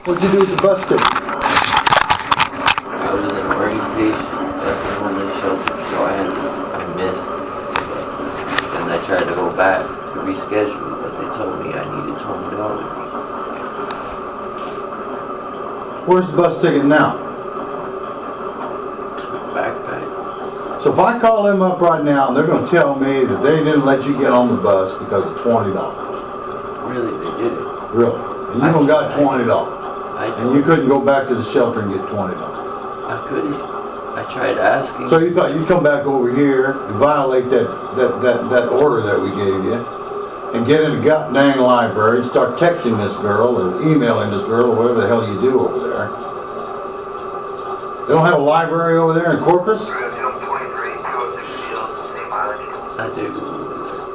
What'd you do with the bus ticket? I was in orientation at one of the shelters, so I missed. And I tried to go back to reschedule, but they told me I needed $20. Where's the bus ticket now? Backpack. So if I call them up right now, and they're going to tell me that they didn't let you get on the bus because of $20. Really, they did it. Really? And you don't got $20. And you couldn't go back to the shelter and get $20. I couldn't. I tried asking. So you thought you'd come back over here and violate that order that we gave you and get in the goddamn library and start texting this girl or emailing this girl or whatever the hell you do over there. They don't have a library over there in Corpus? I did go over there.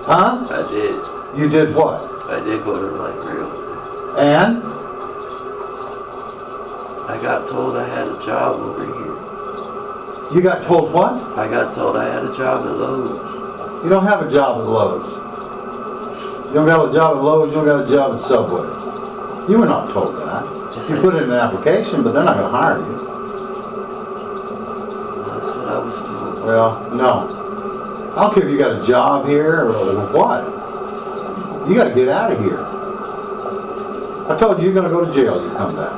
Huh? I did. You did what? I did go to the library over there. And? I got told I had a job over here. You got told what? I got told I had a job at Lowe's. You don't have a job at Lowe's. You don't got a job at Lowe's, you don't got a job at Subway. You were not told that. Yes, You put in an application, but they're not going to hire you. That's what I was told. Well, no. I don't care if you got a job here or what. You got to get out of here. I told you you're going to go to jail you come back.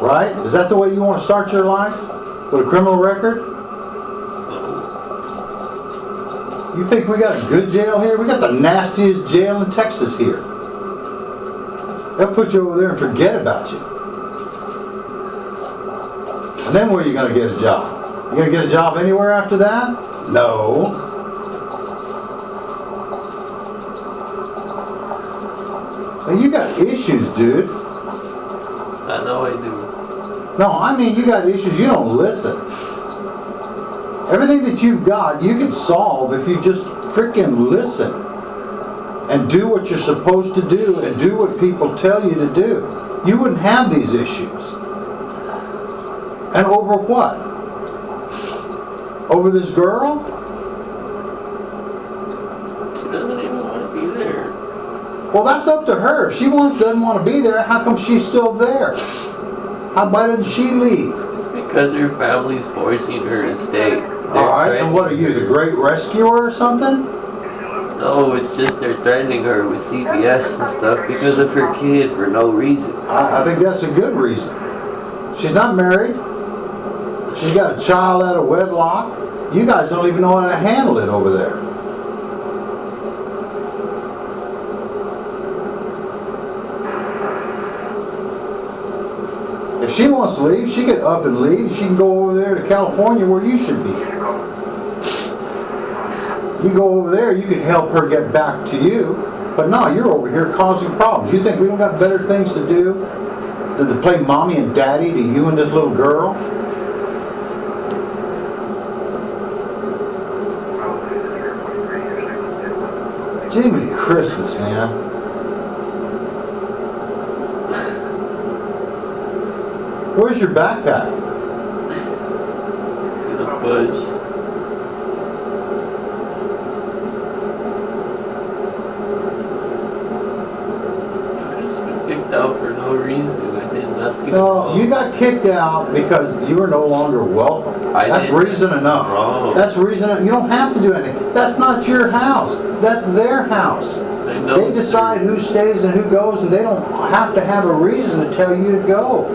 Right? Is that the way you want to start your life? With a criminal record? You think we got a good jail here? We got the nastiest jail in Texas here. They'll put you over there and forget about you. And then where are you going to get a job? You going to get a job anywhere after that? No. Well, you got issues, dude. I know I do. No, I mean you got issues. You don't listen. Everything that you've got, you can solve if you just freaking listen and do what you're supposed to do and do what people tell you to do. You wouldn't have these issues. And over what? Over this girl? She doesn't even want to be there. Well, that's up to her. If she doesn't want to be there, how come she's still there? Why didn't she leave? It's because her family's forcing her to stay. Alright, and what are you, the great rescuer or something? No, it's just they're threatening her with CPS and stuff because of her kid for no reason. I think that's a good reason. She's not married. She's got a child out of wedlock. You guys don't even know how to handle it over there. If she wants to leave, she can up and leave. She can go over there to California where you should be. You go over there, you can help her get back to you. But no, you're over here causing problems. You think we don't got better things to do than to play mommy and daddy to you and this little girl? Jiminy Christmas, man. Where's your backpack? In the bush. I've just been kicked out for no reason. I did nothing. No, you got kicked out because you were no longer welcome. That's reason enough. Wrong. That's reason. You don't have to do anything. That's not your house. That's their house. They decide who stays and who goes, and they don't have to have a reason to tell you to go.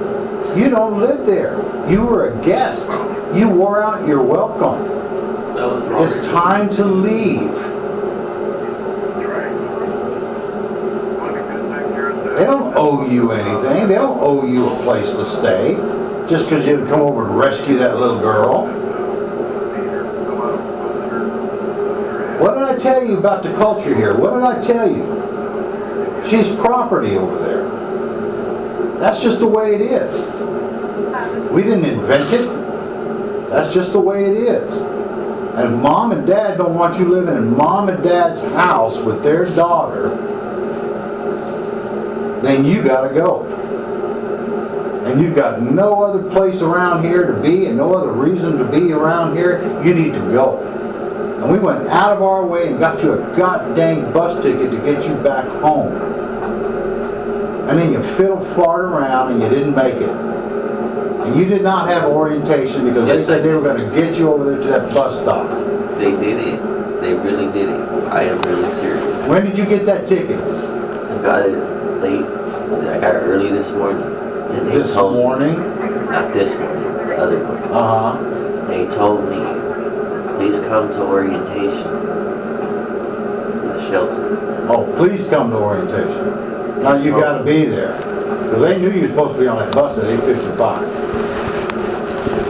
You don't live there. You were a guest. You wore out your welcome. That was wrong. It's time to leave. They don't owe you anything. They don't owe you a place to stay just because you had to come over and rescue that little girl. What did I tell you about the culture here? What did I tell you? She's property over there. That's just the way it is. We didn't invent it. That's just the way it is. And if mom and dad don't want you living in mom and dad's house with their daughter, then you gotta go. And you've got no other place around here to be and no other reason to be around here. You need to go. And we went out of our way and got you a goddamn bus ticket to get you back home. and then you fiddle-farted around and you didn't make it. And you did not have orientation because they said they were going to get you over there to that bus stop. They did it. They really did it. I am really serious. When did you get that ticket? I got it late. I got it early this morning. And they This told morning? Me, not this morning, the other morning. Uh-huh. They told me, please come to orientation in the shelter. Oh, please come to orientation. Now you got to be there. Because they knew you were supposed to be on that bus at 8:55.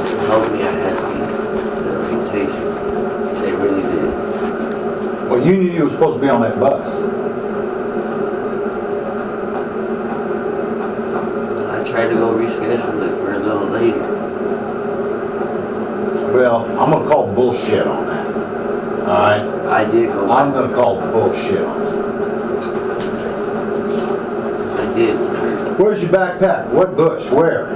They told me I had to be in the orientation. They really did. Well, you knew you were supposed to be on that bus. I tried to go reschedule it for a little later. Well, I'm going to call bullshit on that. All right? I did go I'm back. going to call bullshit on it. I did. Where's your backpack? What bush? Where?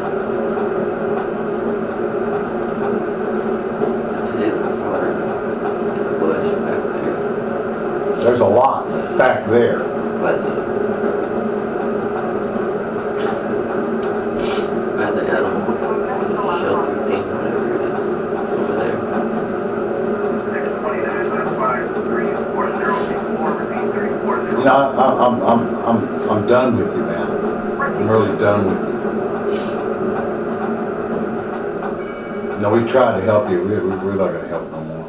It's hidden far in the bush back there. There's a lot back there. By the animal shelter thing, whatever it is, over there. You know, I'm done with you, man. I'm really done with you. No, we tried to help you. We're not going to help no more.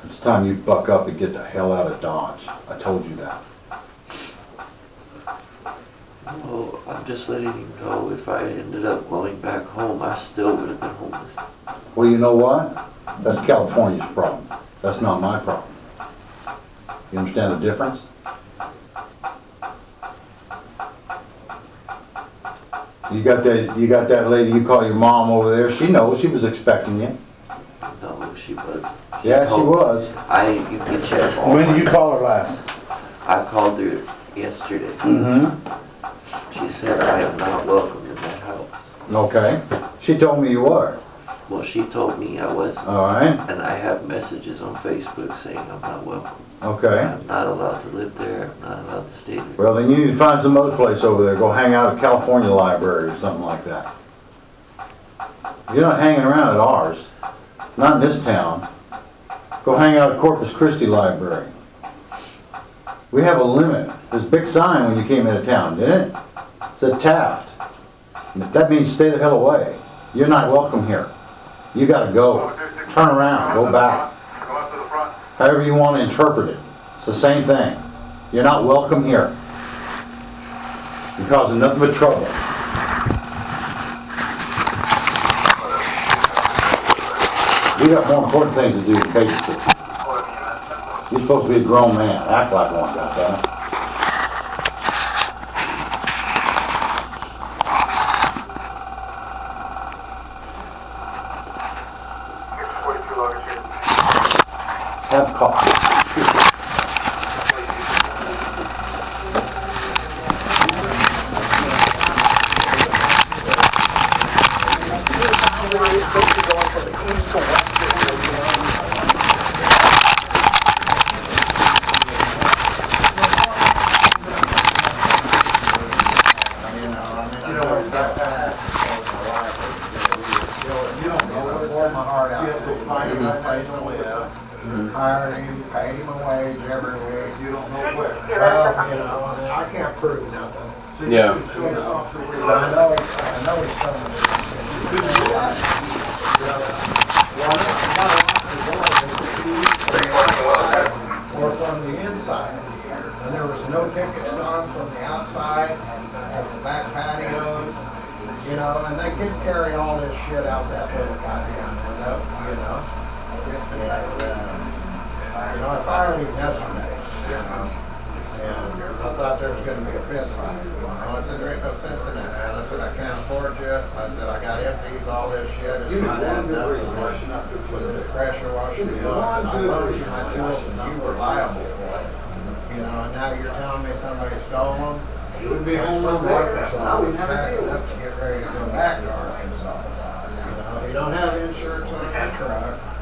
It's time you buck up and get the hell out of Dodge. I told you that. Well, I'm just letting you know if I ended up going back home, I still would have been homeless. Well, you know what? That's California's problem. That's not my problem. You understand the difference? You got that lady you call your mom over there. She knows. She was expecting you. No, she wasn't. Yeah, she was. You can check all When did you call her last? I called her yesterday. Mm-hmm. She said I am not welcome in that house. Okay. She told me you were. Well, she told me I wasn't. All right. And I have messages on Facebook saying I'm not welcome. Okay. I'm not allowed to live there. I'm not allowed to stay there. Well, then you need to find some other place over there. Go hang out at California Library or something like that. You're not hanging around at ours. Not in this town. Go hang out at Corpus Christi Library. We have a limit. There's a big sign when you came into town, didn't it? It said Taft. That means stay the hell away. You're not welcome here. You gotta go. Turn around. Go back. However you want to interpret it. It's the same thing. You're not welcome here. You're causing nothing but trouble. We got more important things to do than babysit. You're supposed to be a grown man. Act like one, goddammit. Have coffee. Hired him, paid him a wage every week. You don't know where. Well, you know, I can't prove nothing. Yeah. But I know he's coming. Work on the inside. And there was no tickets done from the outside, of the back patios, you know, and they could carry all this shit out that little goddamn window, you know. You know, I fired him yesterday, you know, and I thought there was gonna be a fence fight. You know, I said, there ain't no fence in that house. I said, I can't afford you. I said, I got empties, all this shit. It's not enough with the pressure washer. You know, I said, I loaned you my tools and you were liable for it. You know, and now you're telling me somebody stole them? You would be home with that. So we packed up to get ready to go back to Arkansas. You know, you don't have insurance on your truck.